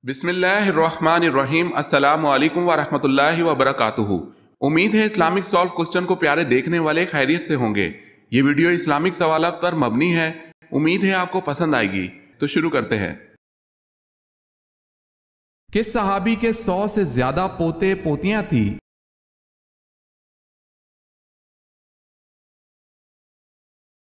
بسم اللہ الرحمن الرحیم۔ السلام علیکم ورحمۃ اللہ وبرکاتہ۔ امید ہے اسلامک سالو کوسچن کو پیارے دیکھنے والے خیریت سے ہوں گے۔ یہ ویڈیو اسلامک سوالات پر مبنی ہے، امید ہے آپ کو پسند آئے گی۔ تو شروع کرتے ہیں۔ کس صحابی کے 100 سے زیادہ پوتے پوتیاں تھیں؟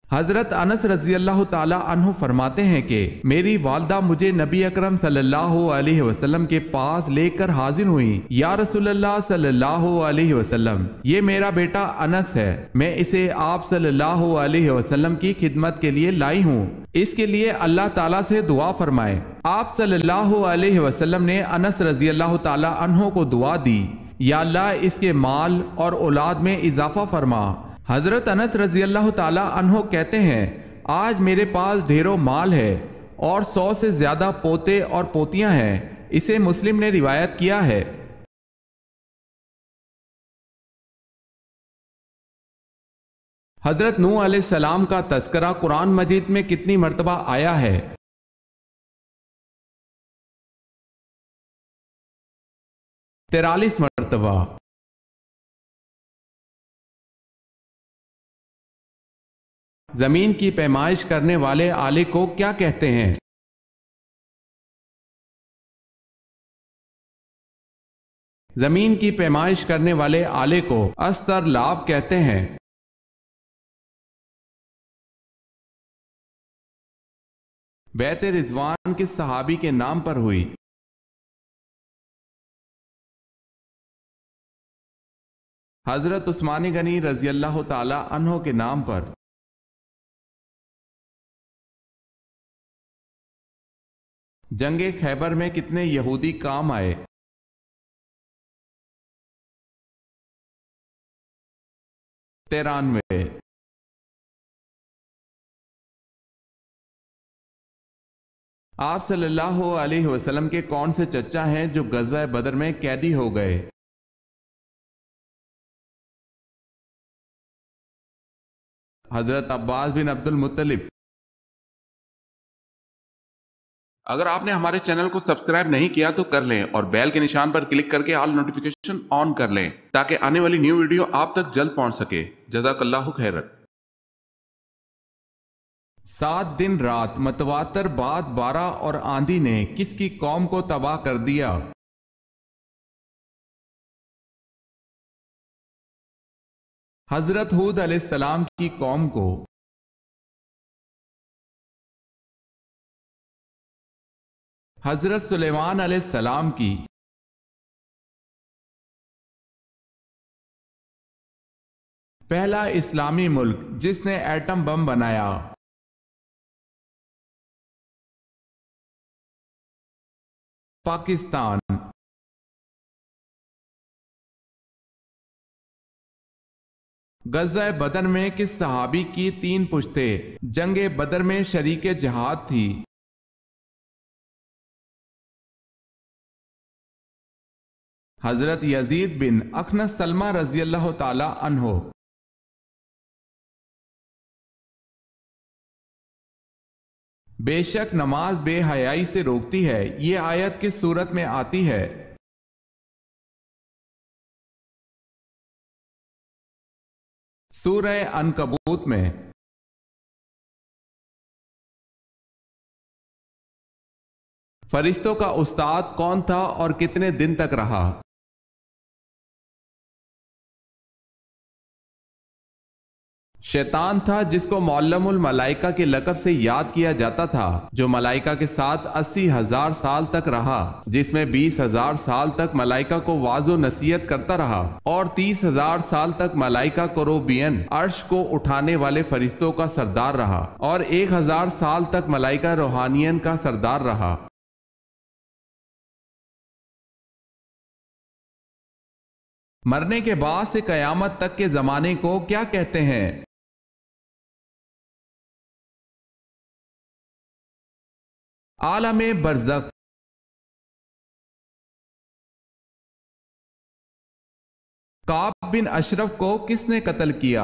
حضرت انس رضی اللہ تعالی عنہ فرماتے ہیں کہ میری والدہ مجھے نبی اکرم صلی اللہ علیہ وسلم کے پاس لے کر حاضر ہوئی۔ یا رسول اللہ صلی اللہ علیہ وسلم، یہ میرا بیٹا انس ہے، میں اسے آپ صلی اللہ علیہ وسلم کی خدمت کے لیے لائی ہوں، اس کے لیے اللہ تعالیٰ سے دعا فرمائے۔ آپ صلی اللہ علیہ وسلم نے انس رضی اللہ تعالی عنہ کو دعا دی، یا اللہ اس کے مال اور اولاد میں اضافہ فرما۔ حضرت انس رضی اللہ تعالی عنہ کہتے ہیں، آج میرے پاس ڈھیروں مال ہے اور 100 سے زیادہ پوتے اور پوتیاں ہیں۔ اسے مسلم نے روایت کیا ہے۔ حضرت نوح علیہ السلام کا تذکرہ قرآن مجید میں کتنی مرتبہ آیا ہے؟ 43 مرتبہ۔ زمین کی پیمائش کرنے والے آلے کو کیا کہتے ہیں؟ زمین کی پیمائش کرنے والے آلے کو استرلاب کہتے ہیں۔ بیعت رضوان کس صحابی کے نام پر ہوئی؟ حضرت عثمان غنی رضی اللہ تعالی عنہ کے نام پر۔ جنگ خیبر میں کتنے یہودی کام آئے؟ 93۔ آپ صلی اللہ علیہ وسلم کے کون سے چچا ہیں جو غزوہ بدر میں قیدی ہو گئے؟ حضرت عباس بن عبد المطلب۔ اگر آپ نے ہمارے چینل کو سبسکرائب نہیں کیا تو کر لیں اور بیل کے نشان پر کلک کر کے آل نوٹیفیکیشن آن کر لیں تاکہ آنے والی نیو ویڈیو آپ تک جلد پہنچ سکے۔ جزاک اللہ خیرت۔ 7 دن رات متواتر بعد بارہ اور آندھی نے کس کی قوم کو تباہ کر دیا؟ حضرت ہود علیہ السلام کی قوم کو۔ حضرت سلیمان علیہ السلام کی۔ پہلا اسلامی ملک جس نے ایٹم بم بنایا؟ پاکستان۔ غزوہ بدر میں کس صحابی کی 3 پشتیں جنگ بدر میں شریک جہاد تھی؟ حضرت یزید بن اخنس سلمہ رضی اللہ تعالی عنہ۔ بے شک نماز بے حیائی سے روکتی ہے، یہ آیت کس صورت میں آتی ہے؟ سورہ عنکبوت میں۔ فرشتوں کا استاد کون تھا اور کتنے دن تک رہا؟ شیطان تھا جس کو معلم الملائکہ کے لقب سے یاد کیا جاتا تھا، جو ملائکہ کے ساتھ 80,000 سال تک رہا، جس میں 20,000 سال تک ملائکہ کو وعظ و نصیحت کرتا رہا اور 30,000 سال تک ملائکہ کروبین عرش کو اٹھانے والے فرشتوں کا سردار رہا اور 1,000 سال تک ملائکہ روحانین کا سردار رہا۔ مرنے کے بعد سے قیامت تک کے زمانے کو کیا کہتے ہیں؟ عالم برزخ۔ کعب بن اشرف کو کس نے قتل کیا؟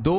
2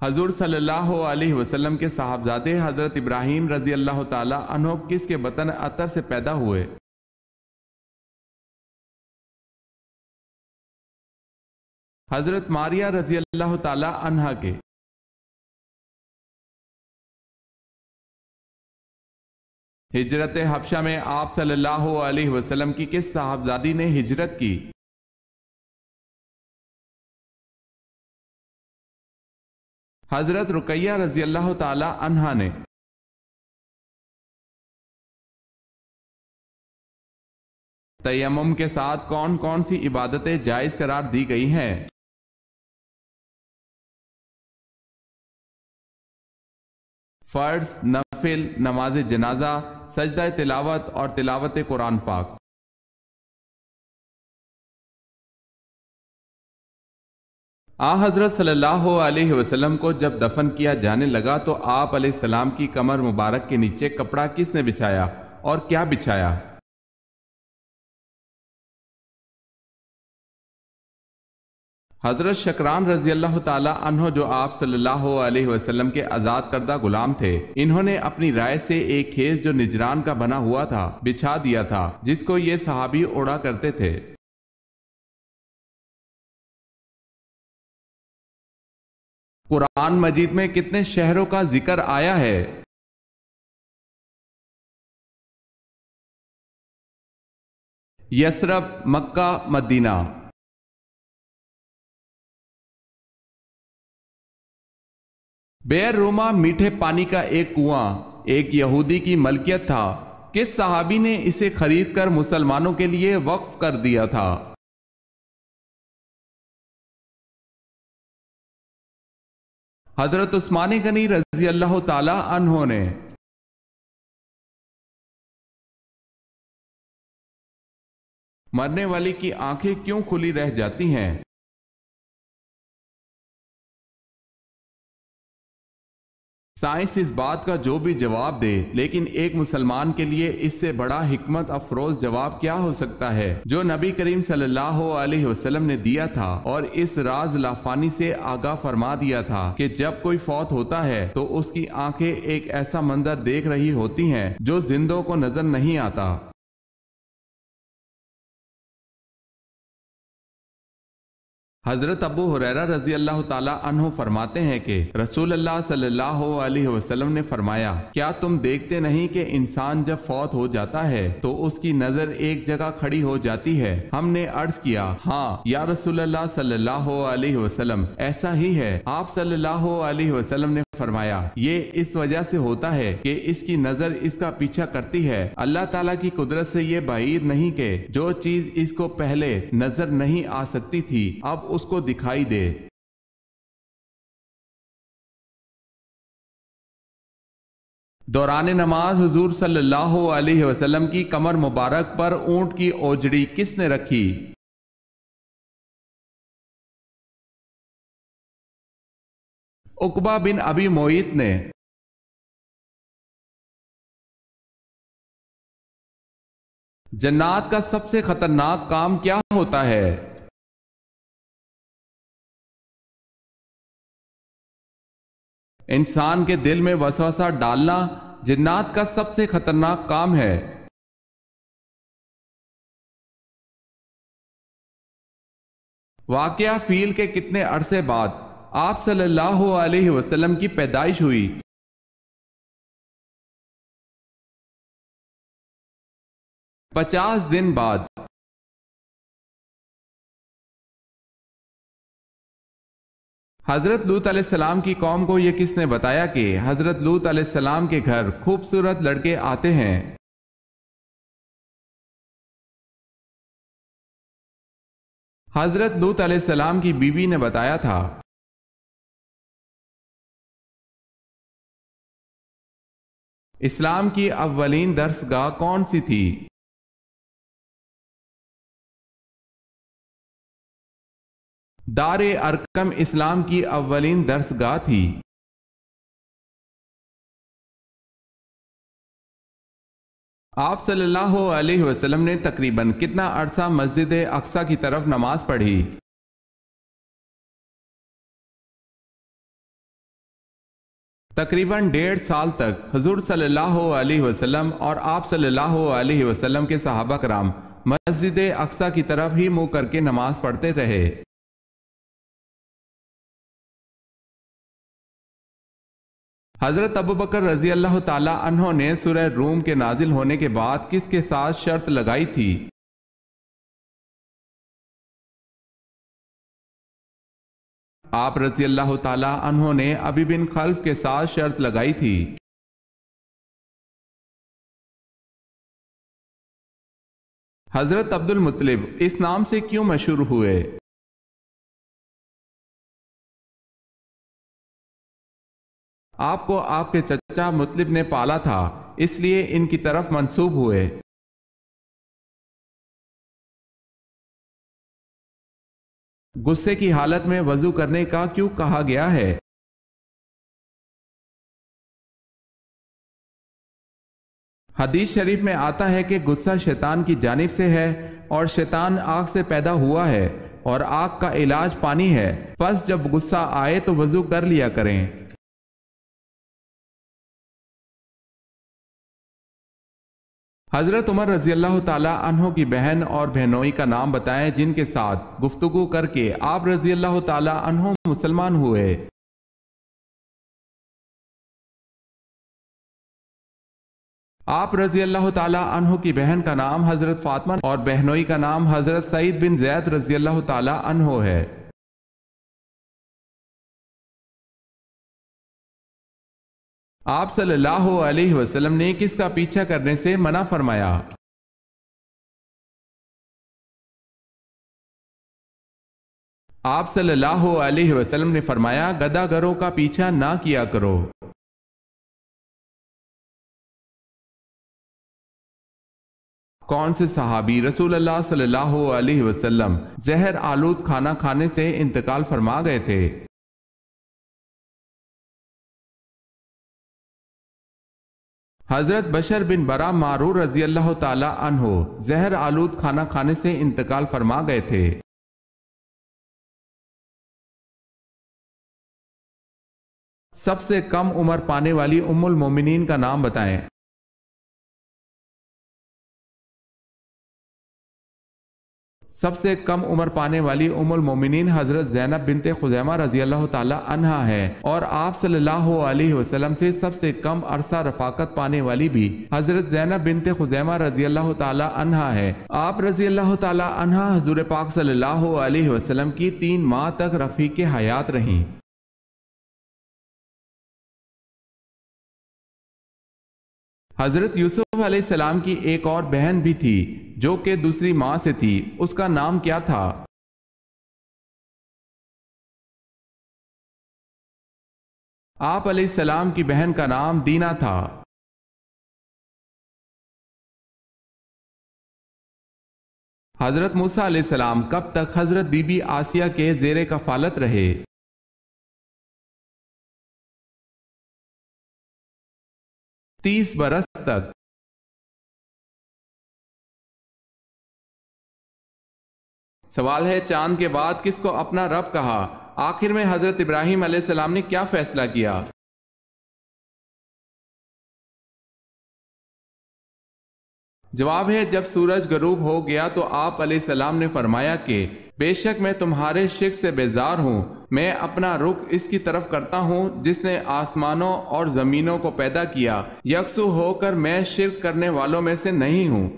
حضور صلی اللہ علیہ وسلم کے صاحبزادے حضرت ابراہیم رضی اللہ تعالی عنہ کس کے بطن عطر سے پیدا ہوئے؟ حضرت ماریہ رضی اللہ تعالی عنہا کے۔ ہجرت حبشہ میں آپ صلی اللہ علیہ وسلم کی کس صاحبزادی نے ہجرت کی؟ حضرت رقیہ رضی اللہ تعالی عنہا نے۔ تیمم کے ساتھ کون کون سی عبادتیں جائز قرار دی گئی ہیں؟ فرض، نفل، نماز جنازہ، سجدہ تلاوت اور تلاوت قرآن پاک۔ حضرت صلی اللہ علیہ وسلم کو جب دفن کیا جانے لگا تو آپ علیہ السلام کی کمر مبارک کے نیچے کپڑا کس نے بچھایا اور کیا بچھایا؟ حضرت شکران رضی اللہ تعالی عنہ جو آپ صلی اللہ علیہ وسلم کے آزاد کردہ غلام تھے، انہوں نے اپنی رائے سے ایک خیز جو نجران کا بنا ہوا تھا بچھا دیا تھا، جس کو یہ صحابی اڑا کرتے تھے۔ قرآن مجید میں کتنے شہروں کا ذکر آیا ہے؟ یثرب، مکہ، مدینہ۔ بئر روما میٹھے پانی کا ایک کنواں ایک یہودی کی ملکیت تھا، کس صحابی نے اسے خرید کر مسلمانوں کے لیے وقف کر دیا تھا؟ حضرت عثمان غنی رضی اللہ تعالی عنہ نے۔ مرنے والے کی آنکھیں کیوں کھلی رہ جاتی ہیں؟ سائنس اس بات کا جو بھی جواب دے، لیکن ایک مسلمان کے لیے اس سے بڑا حکمت افروز جواب کیا ہو سکتا ہے جو نبی کریم صلی اللہ علیہ وسلم نے دیا تھا اور اس راز لافانی سے آگاہ فرما دیا تھا کہ جب کوئی فوت ہوتا ہے تو اس کی آنکھیں ایک ایسا منظر دیکھ رہی ہوتی ہیں جو زندوں کو نظر نہیں آتا۔ حضرت ابو ہریرہ رضی اللہ تعالی عنہ فرماتے ہیں کہ رسول اللہ صلی اللہ علیہ وسلم نے فرمایا، کیا تم دیکھتے نہیں کہ انسان جب فوت ہو جاتا ہے تو اس کی نظر ایک جگہ کھڑی ہو جاتی ہے؟ ہم نے عرض کیا، ہاں یا رسول اللہ صلی اللہ علیہ وسلم، ایسا ہی ہے۔ آپ صلی اللہ علیہ وسلم نے فرمایا، یہ اس وجہ سے ہوتا ہے کہ اس کی نظر اس کا پیچھا کرتی ہے۔ اللہ تعالیٰ کی قدرت سے یہ بعید نہیں کہ جو چیز اس کو پہلے نظر نہیں آ سکتی تھی اب اس کو دکھائی دے۔ دوران نماز حضور صلی اللہ علیہ وسلم کی کمر مبارک پر اونٹ کی اوجڑی کس نے رکھی؟ عقبہ بن ابی معیط نے۔ جنات کا سب سے خطرناک کام کیا ہوتا ہے؟ انسان کے دل میں وسوسہ ڈالنا جنات کا سب سے خطرناک کام ہے۔ واقعہ فیل کے کتنے عرصے بعد آپ صلی اللہ علیہ وسلم کی پیدائش ہوئی؟ 50 دن بعد۔ حضرت لوط علیہ السلام کی قوم کو یہ کس نے بتایا کہ حضرت لوط علیہ السلام کے گھر خوبصورت لڑکے آتے ہیں؟ حضرت لوط علیہ السلام کی بیوی نے بتایا تھا۔ اسلام کی اولین درس گاہ کون سی تھی؟ دار ارقم اسلام کی اولین درس گاہ تھی۔ آپ صلی اللہ علیہ وسلم نے تقریباً کتنا عرصہ مسجد اقصی کی طرف نماز پڑھی؟ تقریباً 1.5 سال تک حضور صلی اللہ علیہ وسلم اور آپ صلی اللہ علیہ وسلم کے صحابہ کرام مسجد اقصی کی طرف ہی منہ کر کے نماز پڑھتے رہے۔ حضرت ابوبکر رضی اللہ تعالی عنہ نے سورہ روم کے نازل ہونے کے بعد کس کے ساتھ شرط لگائی تھی؟ آپ رضی اللہ تعالی عنہ نے ابی بن خلف کے ساتھ شرط لگائی تھی۔ حضرت عبد المطلب اس نام سے کیوں مشہور ہوئے؟ آپ کو آپ کے چچا مطلب نے پالا تھا، اس لیے ان کی طرف منسوب ہوئے۔ غصے کی حالت میں وضو کرنے کا کیوں کہا گیا ہے؟ حدیث شریف میں آتا ہے کہ غصہ شیطان کی جانب سے ہے اور شیطان آگ سے پیدا ہوا ہے اور آگ کا علاج پانی ہے، پس جب غصہ آئے تو وضو کر لیا کریں۔ حضرت عمر رضی اللہ تعالی عنہ کی بہن اور بہنوئی کا نام بتائیں جن کے ساتھ گفتگو کر کے آپ رضی اللہ تعالی عنہ مسلمان ہوئے۔ آپ رضی اللہ تعالی عنہ کی بہن کا نام حضرت فاطمہ اور بہنوئی کا نام حضرت سعید بن زید رضی اللہ تعالی عنہ ہے۔ آپ صلی اللہ علیہ وسلم نے کس کا پیچھا کرنے سے منع فرمایا؟ آپ صلی اللہ علیہ وسلم نے فرمایا گدھا گروں کا پیچھا نہ کیا کرو۔ کون سے صحابی رسول اللہ صلی اللہ علیہ وسلم زہر آلود کھانا کھانے سے انتقال فرما گئے تھے؟ حضرت بشر بن برا معرور رضی اللہ تعالی عنہ زہر آلود کھانا کھانے سے انتقال فرما گئے تھے۔ سب سے کم عمر پانے والی ام المومنین کا نام بتائیں۔ سب سے کم عمر پانے والی ام المومنین حضرت زینب بنت خزیمہ رضی اللہ تعالی عنہا ہے، اور آپ صلی اللہ علیہ وسلم سے سب سے کم عرصہ رفاقت پانے والی بھی حضرت زینب بنت خزیمہ رضی اللہ تعالی عنہا ہے۔ آپ رضی اللہ تعالی عنہا حضور پاک صلی اللہ علیہ وسلم کی 3 ماہ تک رفیق حیات رہیں۔ حضرت یوسف علیہ السلام کی ایک اور بہن بھی تھی جو کہ دوسری ماں سے تھی، اس کا نام کیا تھا؟ آپ علیہ السلام کی بہن کا نام دینا تھا۔ حضرت موسیٰ علیہ السلام کب تک حضرت بی بی آسیہ کے زیر کفالت رہے؟ 30 برس تک۔ سوال ہے چاند کے بعد کس کو اپنا رب کہا؟ آخر میں حضرت ابراہیم علیہ السلام نے کیا فیصلہ کیا؟ جواب ہے جب سورج غروب ہو گیا تو آپ علیہ السلام نے فرمایا کہ بے شک میں تمہارے شرک سے بیزار ہوں، میں اپنا رخ اس کی طرف کرتا ہوں جس نے آسمانوں اور زمینوں کو پیدا کیا، یکسو ہو کر میں شرک کرنے والوں میں سے نہیں ہوں۔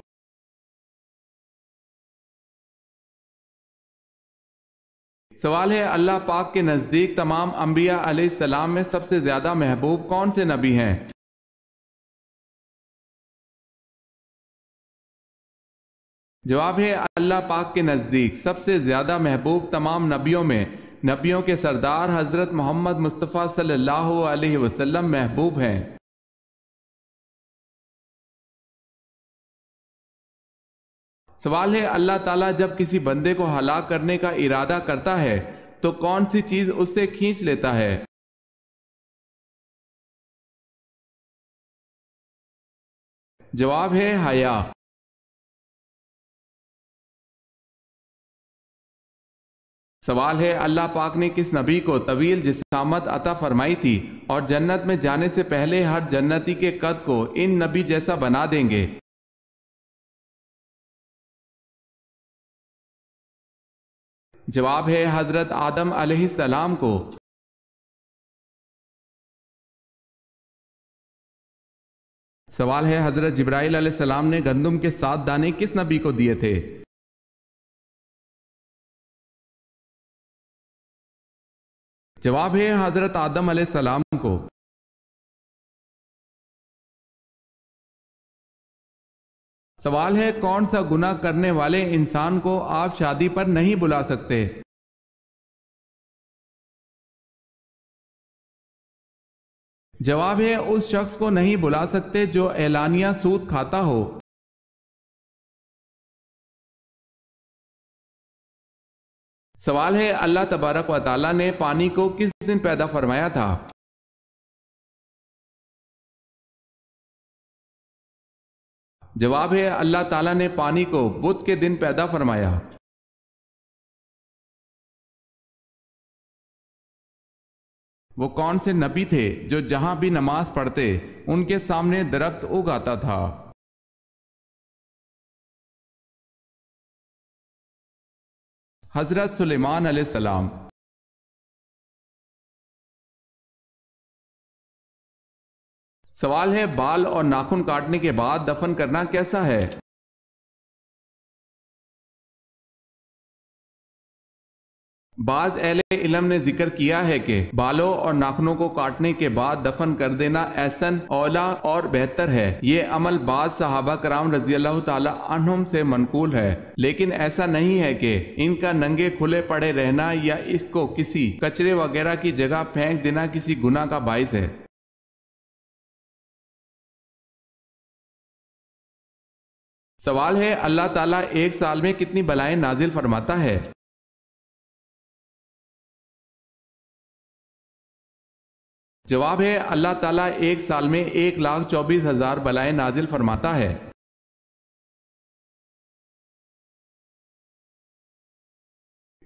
سوال ہے اللہ پاک کے نزدیک تمام انبیاء علیہ السلام میں سب سے زیادہ محبوب کون سے نبی ہیں؟ جواب ہے اللہ پاک کے نزدیک سب سے زیادہ محبوب تمام نبیوں میں نبیوں کے سردار حضرت محمد مصطفیٰ صلی اللہ علیہ وسلم محبوب ہیں۔ سوال ہے اللہ تعالیٰ جب کسی بندے کو ہلاک کرنے کا ارادہ کرتا ہے تو کون سی چیز اس سے کھینچ لیتا ہے؟ جواب ہے حیا۔ سوال ہے اللہ پاک نے کس نبی کو طویل جسامت عطا فرمائی تھی اور جنت میں جانے سے پہلے ہر جنتی کے قد کو ان نبی جیسا بنا دیں گے؟ جواب ہے حضرت آدم علیہ السلام کو۔ سوال ہے حضرت جبرائیل علیہ السلام نے گندم کے 7 دانے کس نبی کو دیے تھے؟ جواب ہے حضرت آدم علیہ السلام کو۔ سوال ہے کون سا گناہ کرنے والے انسان کو آپ شادی پر نہیں بلا سکتے؟ جواب ہے اس شخص کو نہیں بلا سکتے جو اعلانیہ سود کھاتا ہو۔ سوال ہے اللہ تبارک و تعالیٰ نے پانی کو کس دن پیدا فرمایا تھا؟ جواب ہے اللہ تعالیٰ نے پانی کو بدھ کے دن پیدا فرمایا۔ وہ کون سے نبی تھے جو جہاں بھی نماز پڑھتے ان کے سامنے درخت اگ آتا تھا؟ حضرت سلیمان علیہ السلام۔ سوال ہے بال اور ناخن کاٹنے کے بعد دفن کرنا کیسا ہے؟ بعض اہل علم نے ذکر کیا ہے کہ بالوں اور ناخنوں کو کاٹنے کے بعد دفن کر دینا احسن، اولا اور بہتر ہے۔ یہ عمل بعض صحابہ کرام رضی اللہ تعالی عنہم سے منقول ہے، لیکن ایسا نہیں ہے کہ ان کا ننگے کھلے پڑے رہنا یا اس کو کسی کچرے وغیرہ کی جگہ پھینک دینا کسی گناہ کا باعث ہے۔ سوال ہے اللہ تعالیٰ ایک سال میں کتنی بلائیں نازل فرماتا ہے؟ جواب ہے اللہ تعالیٰ ایک سال میں 1,24,000 بلائیں نازل فرماتا ہے۔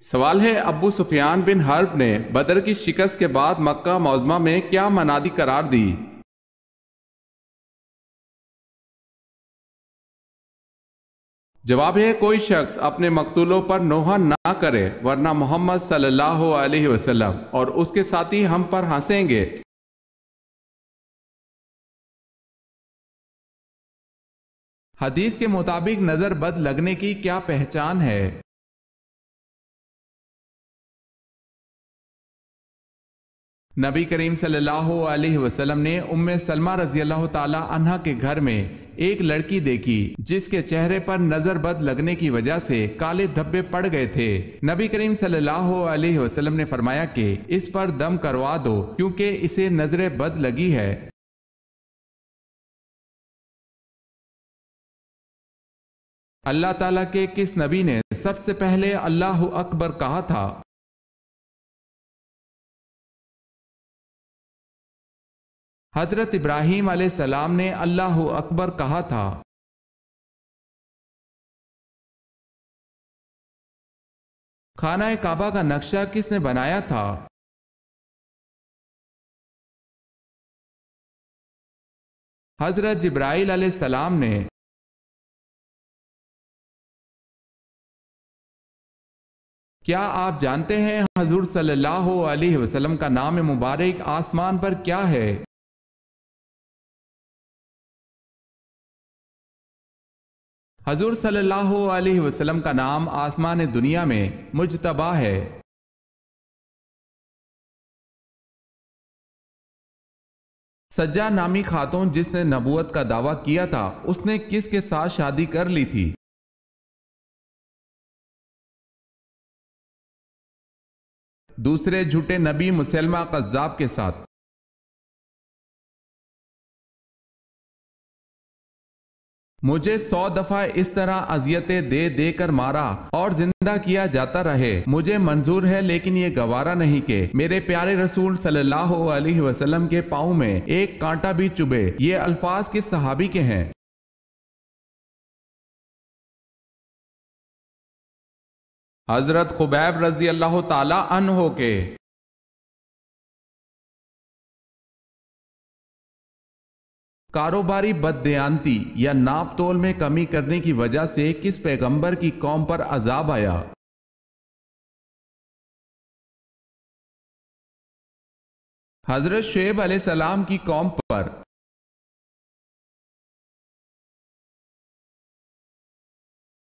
سوال ہے ابو سفیان بن حرب نے بدر کی شکست کے بعد مکہ معظمہ میں کیا منادی قرار دی؟ جواب ہے کوئی شخص اپنے مقتولوں پر نوحہ نہ کرے ورنہ محمد صلی اللہ علیہ وسلم اور اس کے ساتھی ہم پر ہنسیں گے۔ حدیث کے مطابق نظر بد لگنے کی کیا پہچان ہے؟ نبی کریم صلی اللہ علیہ وسلم نے ام سلمہ رضی اللہ تعالی عنہ کے گھر میں ایک لڑکی دیکھی جس کے چہرے پر نظر بد لگنے کی وجہ سے کالے دھبے پڑ گئے تھے۔ نبی کریم صلی اللہ علیہ وسلم نے فرمایا کہ اس پر دم کروا دو کیونکہ اسے نظر بد لگی ہے۔ اللہ تعالیٰ کے کس نبی نے سب سے پہلے اللہ اکبر کہا تھا؟ حضرت ابراہیم علیہ السلام نے اللہ اکبر کہا تھا۔ خانہ کعبہ کا نقشہ کس نے بنایا تھا؟ حضرت جبرائیل علیہ السلام نے۔ کیا آپ جانتے ہیں حضور صلی اللہ علیہ وسلم کا نام مبارک آسمان پر کیا ہے؟ حضور صلی اللہ علیہ وسلم کا نام آسمان دنیا میں مجتبی ہے۔ سجا نامی خاتون جس نے نبوت کا دعویٰ کیا تھا اس نے کس کے ساتھ شادی کر لی تھی؟ دوسرے جھوٹے نبی مسلمہ قذاب کے ساتھ۔ مجھے 100 دفعہ اس طرح اذیتیں دے دے کر مارا اور زندہ کیا جاتا رہے، مجھے منظور ہے لیکن یہ گوارا نہیں کہ میرے پیارے رسول صلی اللہ علیہ وسلم کے پاؤں میں ایک کانٹا بھی چبھے۔ یہ الفاظ کس صحابی کے ہیں؟ حضرت خبیب رضی اللہ تعالی عنہ کے کاروباری بددیانتی یا ناپ تول میں کمی کرنے کی وجہ سے کس پیغمبر کی قوم پر عذاب آیا؟ حضرت شعیب علیہ السلام کی قوم پر۔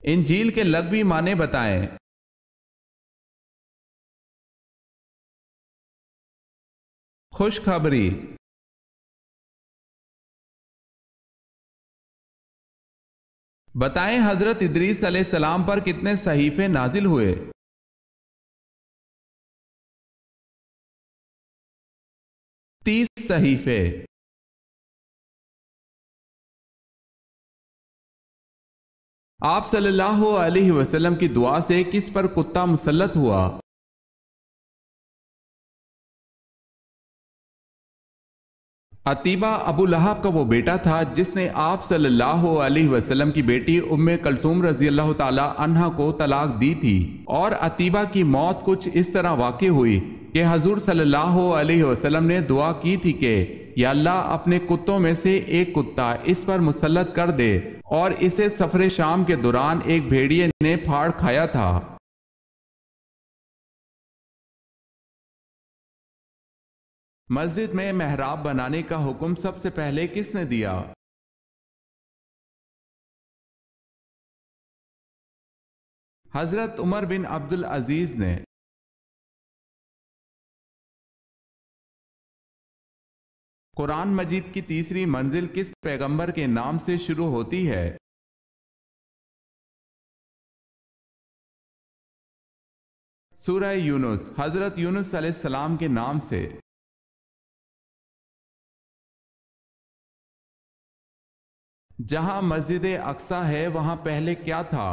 انجیل کے لغوی معنی بتائیں۔ خوشخبری۔ بتائیں حضرت ادریس علیہ السلام پر کتنے صحیفے نازل ہوئے؟ 30 صحیفے۔ آپ صلی اللہ علیہ وسلم کی دعا سے کس پر کتا مسلط ہوا؟ عتیبہ ابو لہب کا وہ بیٹا تھا جس نے آپ صلی اللہ علیہ وسلم کی بیٹی ام کلثوم رضی اللہ تعالی عنہا کو طلاق دی تھی، اور عتیبہ کی موت کچھ اس طرح واقع ہوئی کہ حضور صلی اللہ علیہ وسلم نے دعا کی تھی کہ یا اللہ اپنے کتوں میں سے ایک کتا اس پر مسلط کر دے، اور اسے سفر شام کے دوران ایک بھیڑیے نے پھاڑ کھایا تھا۔ مسجد میں محراب بنانے کا حکم سب سے پہلے کس نے دیا؟ حضرت عمر بن عبد العزیز نے۔ قرآن مجید کی تیسری منزل کس پیغمبر کے نام سے شروع ہوتی ہے؟ سورہ یونس، حضرت یونس علیہ السلام کے نام سے۔ جہاں مسجد اقصی ہے وہاں پہلے کیا تھا؟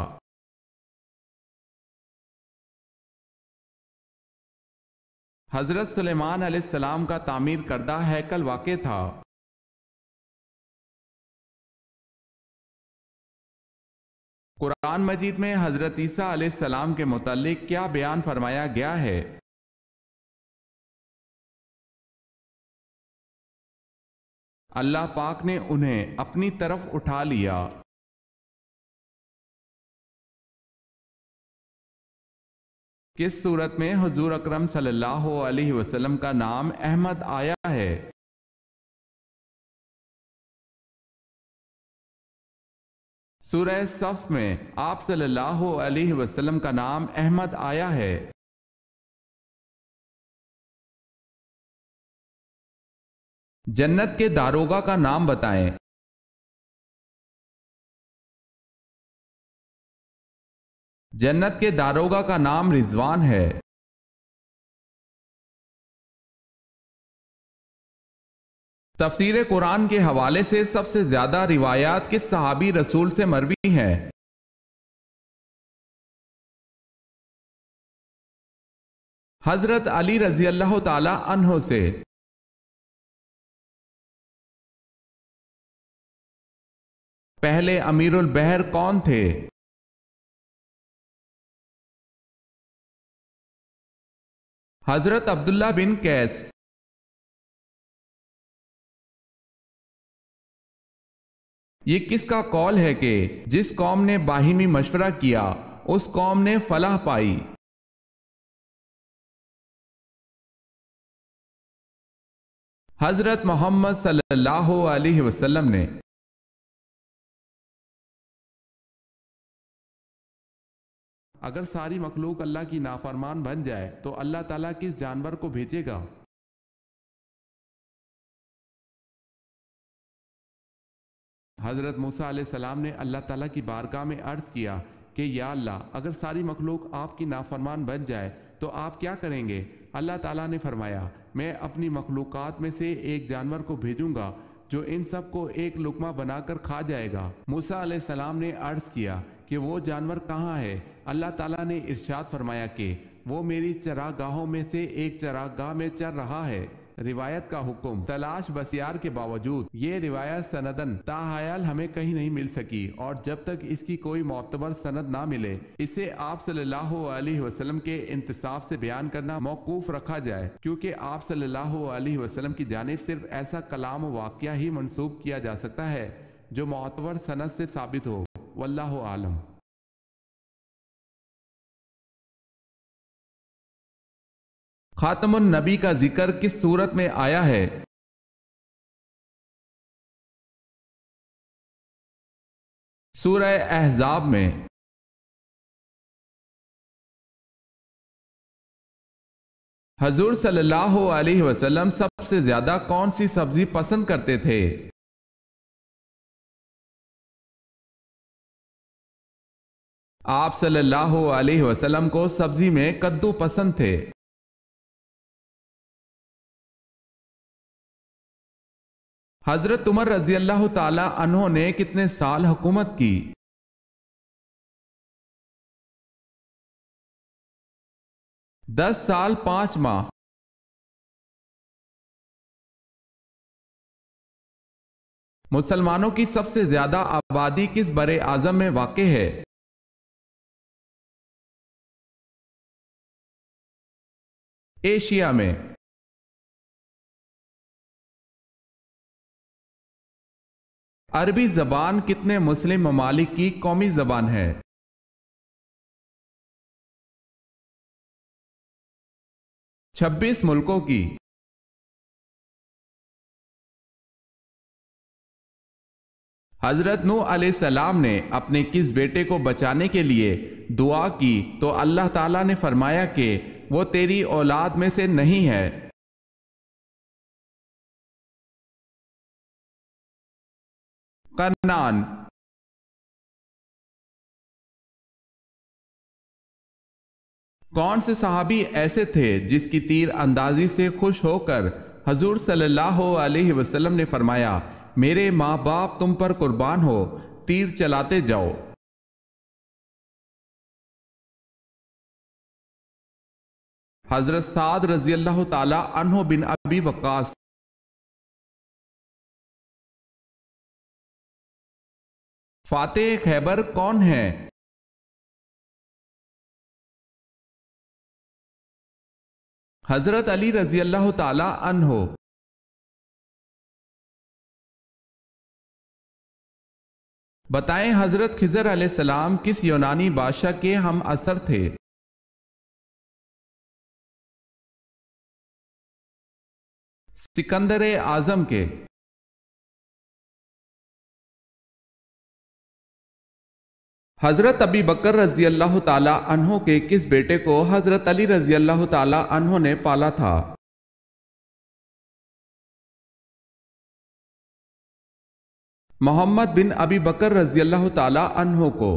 حضرت سلیمان علیہ السلام کا تعمیر کردہ ہیکل واقع تھا۔ قرآن مجید میں حضرت عیسیٰ علیہ السلام کے متعلق کیا بیان فرمایا گیا ہے؟ اللہ پاک نے انہیں اپنی طرف اٹھا لیا۔ کس صورت میں حضور اکرم صلی اللہ علیہ وسلم کا نام احمد آیا ہے؟ سورہ صف میں آپ صلی اللہ علیہ وسلم کا نام احمد آیا ہے۔ جنت کے داروغہ کا نام بتائیں۔ جنت کے داروغہ کا نام رضوان ہے۔ تفسیر قرآن کے حوالے سے سب سے زیادہ روایات کس صحابی رسول سے مروی ہیں؟ حضرت علی رضی اللہ تعالی عنہ سے۔ پہلے امیر البحر کون تھے؟ حضرت عبداللہ بن قیس۔ یہ کس کا قول ہے کہ جس قوم نے باہمی مشورہ کیا اس قوم نے فلاح پائی؟ حضرت محمد صلی اللہ علیہ وسلم نے۔ اگر ساری مخلوق اللہ کی نافرمان بن جائے تو اللہ تعالیٰ کس جانور کو بھیجے گا؟ حضرت موسیٰ علیہ السلام نے اللہ تعالیٰ کی بارگاہ میں عرض کیا کہ یا اللہ اگر ساری مخلوق آپ کی نافرمان بن جائے تو آپ کیا کریں گے؟ اللہ تعالیٰ نے فرمایا میں اپنی مخلوقات میں سے ایک جانور کو بھیجوں گا جو ان سب کو ایک لقمہ بنا کر کھا جائے گا۔ موسیٰ علیہ السلام نے عرض کیا کہ وہ جانور کہاں ہے؟ اللہ تعالیٰ نے ارشاد فرمایا کہ وہ میری چراگاہوں میں سے ایک چراگاہ میں چر رہا ہے۔ روایت کا حکم تلاش بسیار کے باوجود یہ روایت سندن تاحیال ہمیں کہیں نہیں مل سکی، اور جب تک اس کی کوئی معتبر سند نہ ملے اسے آپ صلی اللہ علیہ وسلم کے انتصاف سے بیان کرنا موقوف رکھا جائے، کیونکہ آپ صلی اللہ علیہ وسلم کی جانب صرف ایسا کلام و واقعہ ہی منسوب کیا جا سکتا ہے جو معتبر سند سے ثابت ہو۔ واللہ عالم۔ خاتم النبی کا ذکر کس صورت میں آیا ہے؟ سورہ احزاب میں۔ حضور صلی اللہ علیہ وسلم سب سے زیادہ کون سی سبزی پسند کرتے تھے؟ آپ صلی اللہ علیہ وسلم کو سبزی میں کدو پسند تھے۔ حضرت عمر رضی اللہ تعالی عنہ نے کتنے سال حکومت کی؟ 10 سال 5 ماہ۔ مسلمانوں کی سب سے زیادہ آبادی کس بر اعظم میں واقع ہے؟ ایشیا میں۔ عربی زبان کتنے مسلم ممالک کی قومی زبان ہے؟ 26 ملکوں کی۔ حضرت نوح علیہ السلام نے اپنے کس بیٹے کو بچانے کے لیے دعا کی تو اللہ تعالیٰ نے فرمایا کہ وہ تیری اولاد میں سے نہیں ہے؟ کنعان۔ کون سے صحابی ایسے تھے جس کی تیر اندازی سے خوش ہو کر حضور صلی اللہ علیہ وسلم نے فرمایا میرے ماں باپ تم پر قربان ہو، تیر چلاتے جاؤ؟ حضرت سعد رضی اللہ تعالی عنہ بن ابی وقاص۔ فاتح خیبر کون ہے؟ حضرت علی رضی اللہ تعالی عنہ۔ بتائیں حضرت خضر علیہ السلام کس یونانی بادشاہ کے ہم اثر تھے؟ سکندر اعظم کے۔ حضرت ابی بکر رضی اللہ تعالی عنہ کے کس بیٹے کو حضرت علی رضی اللہ تعالی عنہ نے پالا تھا؟ محمد بن ابی بکر رضی اللہ تعالی عنہ کو۔